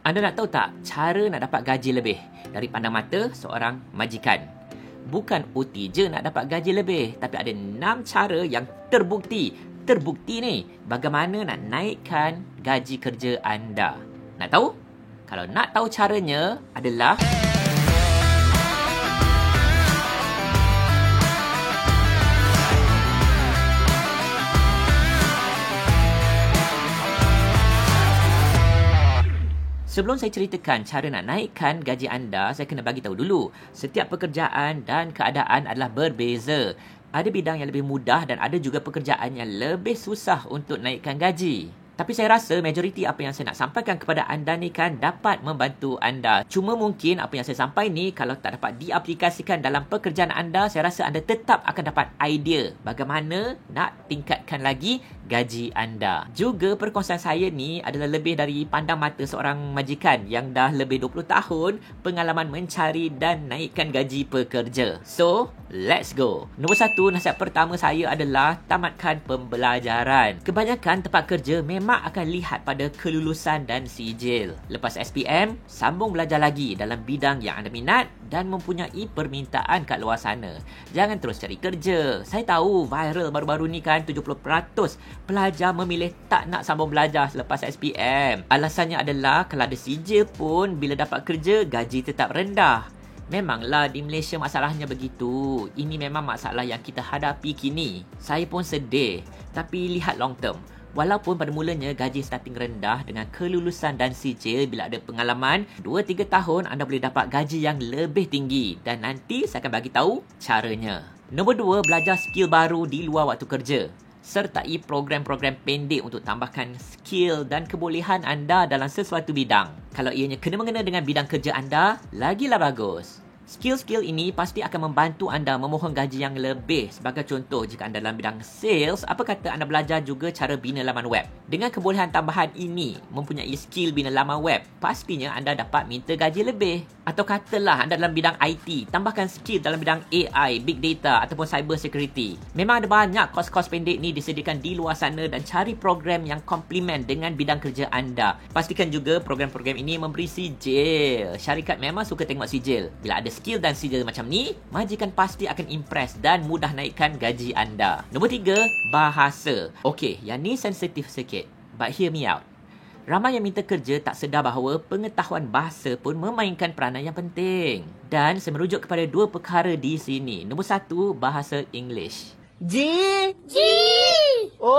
Anda nak tahu tak cara nak dapat gaji lebih dari pandang mata seorang majikan? Bukan OT je nak dapat gaji lebih, tapi ada 6 cara yang terbukti ni bagaimana nak naikkan gaji kerja anda. Nak tahu? Kalau nak tahu caranya adalah sebelum saya ceritakan cara nak naikkan gaji anda, saya kena bagi tahu dulu. Setiap pekerjaan dan keadaan adalah berbeza. Ada bidang yang lebih mudah dan ada juga pekerjaan yang lebih susah untuk naikkan gaji. Tapi saya rasa majoriti apa yang saya nak sampaikan kepada anda ni kan dapat membantu anda. Cuma mungkin apa yang saya sampai ni kalau tak dapat diaplikasikan dalam pekerjaan anda, saya rasa anda tetap akan dapat idea bagaimana nak tingkatkan lagi gaji anda. Juga perkongsian saya ni adalah lebih dari pandang mata seorang majikan yang dah lebih 20 tahun pengalaman mencari dan naikkan gaji pekerja. So, let's go. Nombor 1, nasihat pertama saya adalah tamatkan pembelajaran. Kebanyakan tempat kerja memang akan lihat pada kelulusan dan sijil. Lepas SPM, sambung belajar lagi dalam bidang yang anda minat dan mempunyai permintaan kat luar sana. Jangan terus cari kerja. Saya tahu viral baru-baru ni kan 70% pelajar memilih tak nak sambung belajar selepas SPM. Alasannya adalah kalau ada sijil pun bila dapat kerja gaji tetap rendah. Memanglah di Malaysia masalahnya begitu. Ini memang masalah yang kita hadapi kini. Saya pun sedih. Tapi lihat long term. Walaupun pada mulanya gaji starting rendah, dengan kelulusan dan sijil, bila ada pengalaman 2-3 tahun anda boleh dapat gaji yang lebih tinggi. Dan nanti saya akan bagi tahu caranya. Nombor 2, belajar skill baru di luar waktu kerja. Sertai program-program pendek untuk tambahkan skill dan kebolehan anda dalam sesuatu bidang. Kalau ianya kena-mengena dengan bidang kerja anda, lagilah bagus. Skill-skill ini pasti akan membantu anda memohon gaji yang lebih. Sebagai contoh, jika anda dalam bidang sales, apa kata anda belajar juga cara bina laman web? Dengan kebolehan tambahan ini, mempunyai skill bina laman web, pastinya anda dapat minta gaji lebih. Atau katalah anda dalam bidang IT, tambahkan skill dalam bidang AI, big data ataupun cyber security. Memang ada banyak kos-kos pendek ni disediakan di luar sana dan cari program yang komplement dengan bidang kerja anda. Pastikan juga program-program ini memberi sijil. Syarikat memang suka tengok sijil. Bila ada skill dan sijil macam ni, majikan pasti akan impress dan mudah naikkan gaji anda. Nombor 3, bahasa. Okey, yang ni sensitif sikit. But hear me out. Ramai yang minta kerja tak sedar bahawa pengetahuan bahasa pun memainkan peranan yang penting. Dan saya merujuk kepada 2 perkara di sini. Nombor 1, bahasa English. G. O.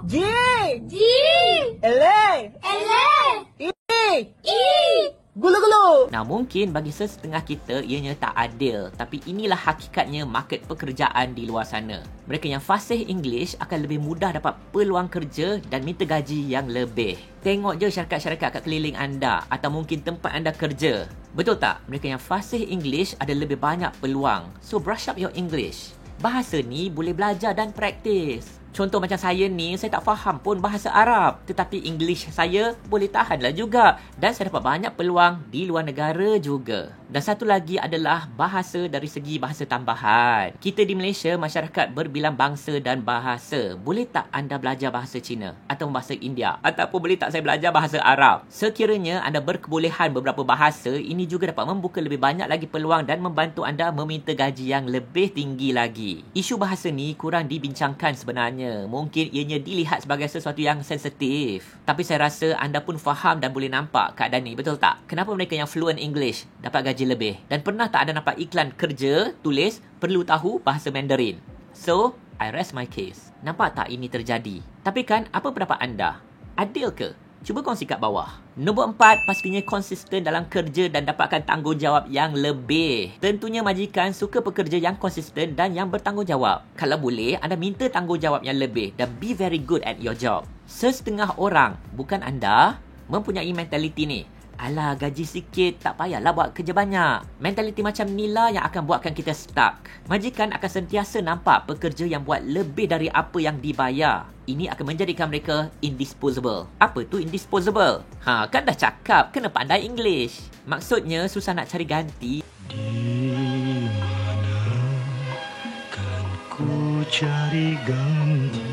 G. L. Gulu. Nah, mungkin bagi sesetengah kita ianya tak adil, tapi inilah hakikatnya market pekerjaan di luar sana. Mereka yang fasih English akan lebih mudah dapat peluang kerja dan minta gaji yang lebih. Tengok je syarikat-syarikat kat keliling anda atau mungkin tempat anda kerja. Betul tak? Mereka yang fasih English ada lebih banyak peluang. So brush up your English. Bahasa ni boleh belajar dan praktis. Contoh macam saya ni, saya tak faham pun bahasa Arab. Tetapi English saya boleh tahanlah juga. Dan saya dapat banyak peluang di luar negara juga. Dan satu lagi adalah bahasa dari segi bahasa tambahan. Kita di Malaysia, masyarakat berbilang bangsa dan bahasa. Boleh tak anda belajar bahasa Cina? Atau bahasa India? Ataupun boleh tak saya belajar bahasa Arab? Sekiranya anda berkebolehan beberapa bahasa, ini juga dapat membuka lebih banyak lagi peluang dan membantu anda meminta gaji yang lebih tinggi lagi. Isu bahasa ni kurang dibincangkan sebenarnya. Mungkin ianya dilihat sebagai sesuatu yang sensitif. Tapi saya rasa anda pun faham dan boleh nampak keadaan ni, betul tak? Kenapa mereka yang fluent English dapat gaji lebih? Dan pernah tak ada nampak iklan kerja tulis perlu tahu bahasa Mandarin? So, I rest my case. Nampak tak ini terjadi? Tapi kan, apa pendapat anda? Adil ke? Cuba kongsi kat bawah. Nombor 4, pastinya konsisten dalam kerja dan dapatkan tanggungjawab yang lebih. Tentunya majikan suka pekerja yang konsisten dan yang bertanggungjawab. Kalau boleh, anda minta tanggungjawab yang lebih dan be very good at your job. Sesetengah orang, bukan anda, mempunyai mentaliti ni. Alah, gaji sikit, tak payahlah buat kerja banyak. Mentaliti macam ni lah yang akan buatkan kita stuck. Majikan akan sentiasa nampak pekerja yang buat lebih dari apa yang dibayar. Ini akan menjadikan mereka indisposable. Apa tu indisposable? Kan dah cakap, kena pandai English. Maksudnya, susah nak cari ganti. Di mana kan ku cari ganti?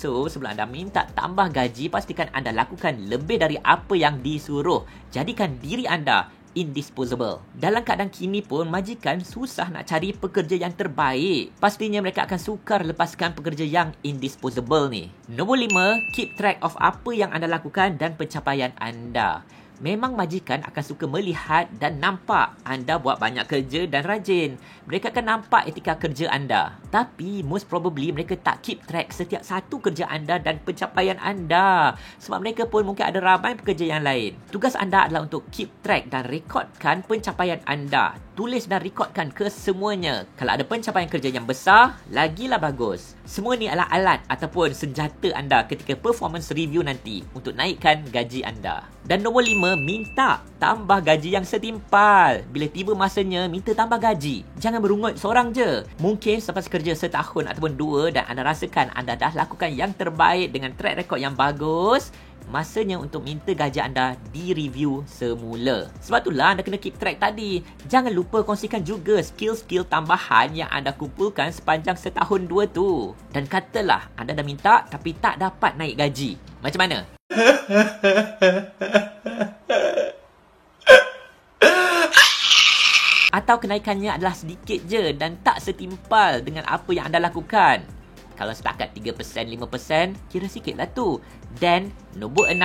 So, sebelum anda minta tambah gaji, pastikan anda lakukan lebih dari apa yang disuruh. Jadikan diri anda indisposable. Dalam keadaan kini pun, majikan susah nak cari pekerja yang terbaik. Pastinya mereka akan sukar lepaskan pekerja yang indisposable ni. Nombor 5, keep track of apa yang anda lakukan dan pencapaian anda. Memang majikan akan suka melihat dan nampak anda buat banyak kerja dan rajin. Mereka akan nampak etika kerja anda. Tapi most probably mereka tak keep track setiap satu kerja anda dan pencapaian anda. Sebab mereka pun mungkin ada ramai pekerja yang lain. Tugas anda adalah untuk keep track dan rekodkan pencapaian anda. Tulis dan rekodkan kesemuanya. Kalau ada pencapaian kerja yang besar, lagilah bagus. Semua ni adalah alat ataupun senjata anda ketika performance review nanti untuk naikkan gaji anda. Dan nombor 5, minta tambah gaji yang setimpal. Bila tiba masanya, minta tambah gaji. Jangan berungut seorang je. Mungkin selepas kerja setahun ataupun 2 dan anda rasakan anda dah lakukan yang terbaik dengan track record yang bagus, masanya untuk minta gaji anda direview semula. Sebab itulah anda kena keep track tadi. Jangan lupa kongsikan juga skill-skill tambahan yang anda kumpulkan sepanjang setahun 2 tu. Dan katalah anda dah minta tapi tak dapat naik gaji. Macam mana? Atau kenaikannya adalah sedikit je dan tak setimpal dengan apa yang anda lakukan. Kalau setakat 3%, 5%, kira sikit lah tu. Dan nombor 6,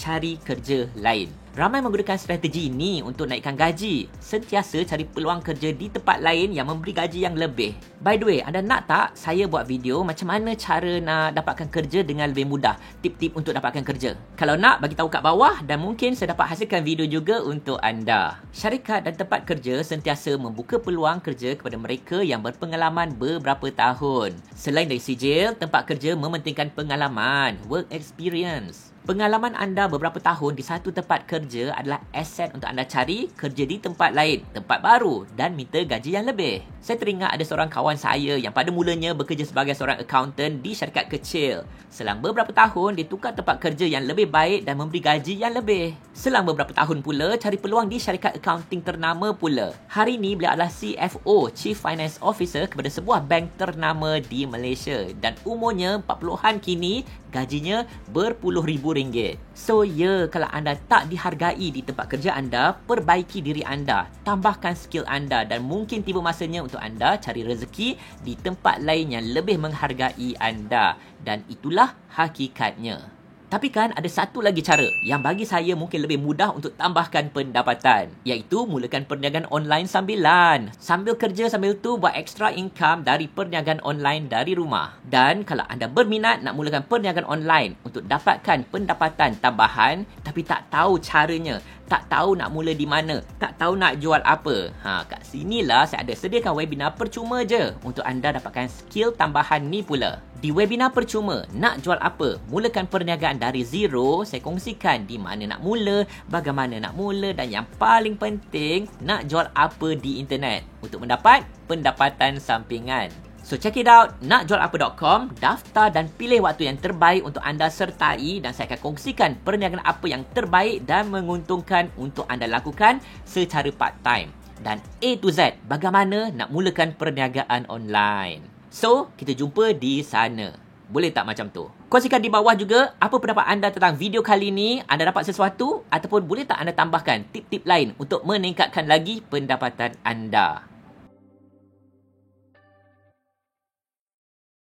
cari kerja lain. Ramai menggunakan strategi ini untuk naikkan gaji. Sentiasa cari peluang kerja di tempat lain yang memberi gaji yang lebih. By the way, anda nak tak saya buat video macam mana cara nak dapatkan kerja dengan lebih mudah? Tip-tip untuk dapatkan kerja. Kalau nak, bagi tahu kat bawah dan mungkin saya dapat hasilkan video juga untuk anda. Syarikat dan tempat kerja sentiasa membuka peluang kerja kepada mereka yang berpengalaman beberapa tahun. Selain dari sijil, tempat kerja mementingkan pengalaman, work experience. Pengalaman anda beberapa tahun di satu tempat kerja adalah aset untuk anda cari kerja di tempat lain, tempat baru dan minta gaji yang lebih. Saya teringat ada seorang kawan saya yang pada mulanya bekerja sebagai seorang accountant di syarikat kecil. Selang beberapa tahun, dia tukar tempat kerja yang lebih baik dan memberi gaji yang lebih. Selang beberapa tahun pula, cari peluang di syarikat accounting ternama pula. Hari ini, beliau adalah CFO, Chief Finance Officer kepada sebuah bank ternama di Malaysia. Dan umurnya 40-an kini, gajinya berpuluh ribu ringgit. So kalau anda tak dihargai di tempat kerja anda, perbaiki diri anda, tambahkan skill anda dan mungkin tiba masanya untuk anda cari rezeki di tempat lain yang lebih menghargai anda. Dan itulah hakikatnya. Tapi kan ada satu lagi cara yang bagi saya mungkin lebih mudah untuk tambahkan pendapatan, iaitu mulakan perniagaan online sambilan. Sambil kerja sambil tu buat extra income dari perniagaan online dari rumah. Dan kalau anda berminat nak mulakan perniagaan online untuk dapatkan pendapatan tambahan tapi tak tahu caranya, tak tahu nak mula di mana, tak tahu nak jual apa, kat sinilah saya ada sediakan webinar percuma je untuk anda dapatkan skill tambahan ni pula. Di webinar percuma, nak jual apa, mulakan perniagaan dari zero, saya kongsikan di mana nak mula, bagaimana nak mula dan yang paling penting, nak jual apa di internet untuk mendapat pendapatan sampingan. So check it out, nakjualapa.com, daftar dan pilih waktu yang terbaik untuk anda sertai dan saya akan kongsikan perniagaan apa yang terbaik dan menguntungkan untuk anda lakukan secara part-time. Dan A to Z, bagaimana nak mulakan perniagaan online. So, kita jumpa di sana. Boleh tak macam tu? Kongsikan di bawah juga apa pendapat anda tentang video kali ni. Anda dapat sesuatu? Ataupun boleh tak anda tambahkan tip-tip lain untuk meningkatkan lagi pendapatan anda?